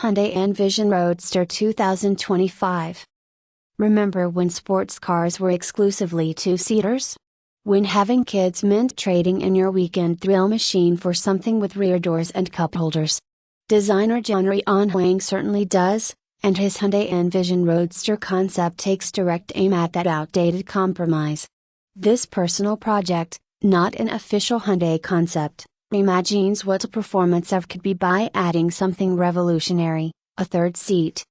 Hyundai Envision Roadster 2025. Remember when sports cars were exclusively two-seaters? When having kids meant trading in your weekend thrill machine for something with rear doors and cup holders? Designer John Huang certainly does, and his Hyundai Envision Roadster concept takes direct aim at that outdated compromise. This personal project, not an official Hyundai concept, imagines what a performance of could be by adding something revolutionary, a third seat.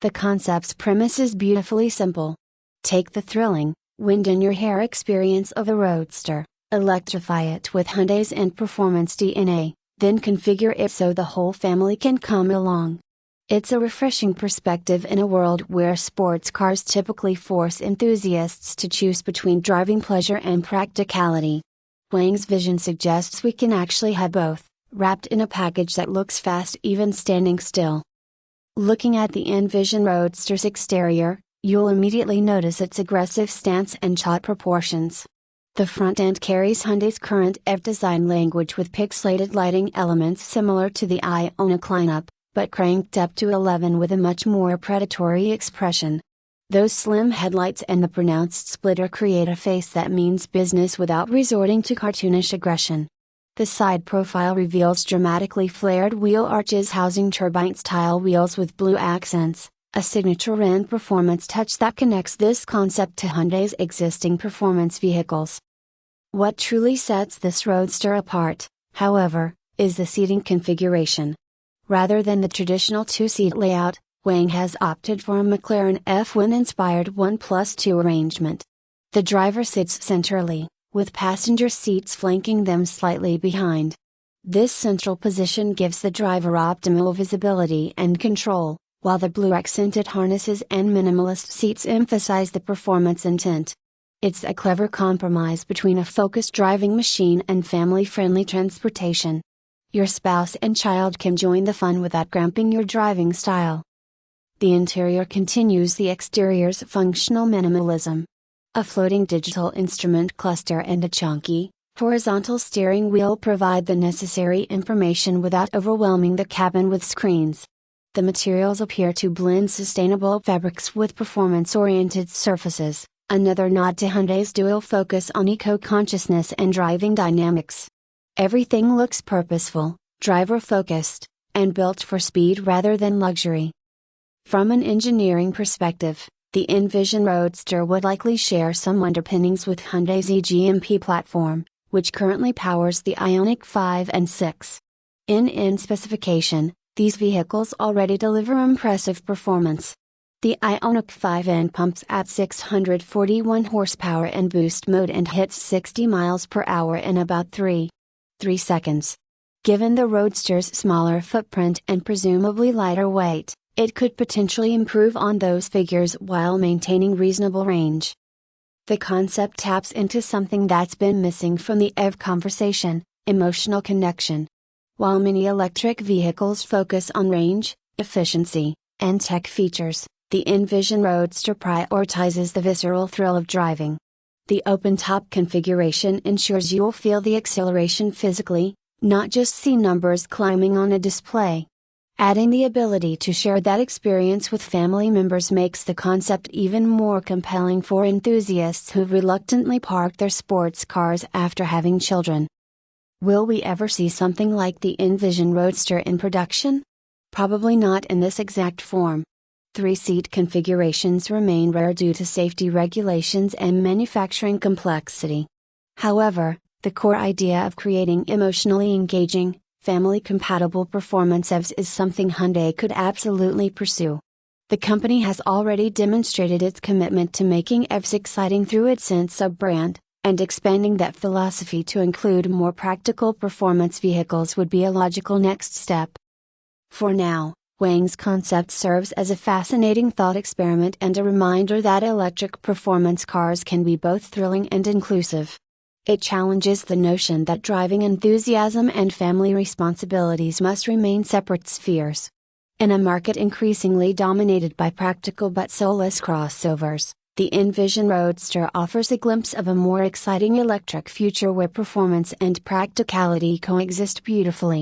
The concept's premise is beautifully simple. Take the thrilling, wind-in-your-hair experience of a Roadster, electrify it with Hyundai's performance DNA, then configure it so the whole family can come along. It's a refreshing perspective in a world where sports cars typically force enthusiasts to choose between driving pleasure and practicality. Huang's vision suggests we can actually have both, wrapped in a package that looks fast even standing still. Looking at the Envision Roadster's exterior, you'll immediately notice its aggressive stance and taut proportions. The front end carries Hyundai's current EV design language with pixelated lighting elements similar to the Ioniq lineup, but cranked up to 11 with a much more predatory expression. Those slim headlights and the pronounced splitter create a face that means business without resorting to cartoonish aggression. The side profile reveals dramatically flared wheel arches housing turbine-style wheels with blue accents, a signature and performance touch that connects this concept to Hyundai's existing performance vehicles. What truly sets this Roadster apart, however, is the seating configuration. Rather than the traditional two-seat layout, Huang has opted for a McLaren F1-inspired 1+2 arrangement. The driver sits centrally, with passenger seats flanking them slightly behind. This central position gives the driver optimal visibility and control, while the blue-accented harnesses and minimalist seats emphasize the performance intent. It's a clever compromise between a focused driving machine and family-friendly transportation. Your spouse and child can join the fun without cramping your driving style. The interior continues the exterior's functional minimalism. A floating digital instrument cluster and a chunky, horizontal steering wheel provide the necessary information without overwhelming the cabin with screens. The materials appear to blend sustainable fabrics with performance-oriented surfaces, another nod to Hyundai's dual focus on eco-consciousness and driving dynamics. Everything looks purposeful, driver-focused, and built for speed rather than luxury. From an engineering perspective, the Envision Roadster would likely share some underpinnings with Hyundai's eGMP platform, which currently powers the Ioniq 5 and 6. In specification, these vehicles already deliver impressive performance. The Ioniq 5N pumps at 641 horsepower in boost mode and hits 60 miles per hour in about 3 seconds. Given the Roadster's smaller footprint and presumably lighter weight, it could potentially improve on those figures while maintaining reasonable range. The concept taps into something that's been missing from the EV conversation: emotional connection. While many electric vehicles focus on range, efficiency, and tech features, the Envision Roadster prioritizes the visceral thrill of driving. The open-top configuration ensures you'll feel the acceleration physically, not just see numbers climbing on a display. Adding the ability to share that experience with family members makes the concept even more compelling for enthusiasts who reluctantly park their sports cars after having children. Will we ever see something like the Envision Roadster in production? Probably not in this exact form. Three-seat configurations remain rare due to safety regulations and manufacturing complexity. However, the core idea of creating emotionally engaging, family-compatible performance EVs is something Hyundai could absolutely pursue. The company has already demonstrated its commitment to making EVs exciting through its sub-brand, and expanding that philosophy to include more practical performance vehicles would be a logical next step. For now, Huang's concept serves as a fascinating thought experiment and a reminder that electric performance cars can be both thrilling and inclusive. It challenges the notion that driving enthusiasm and family responsibilities must remain separate spheres. In a market increasingly dominated by practical but soulless crossovers, the Envision Roadster offers a glimpse of a more exciting electric future where performance and practicality coexist beautifully.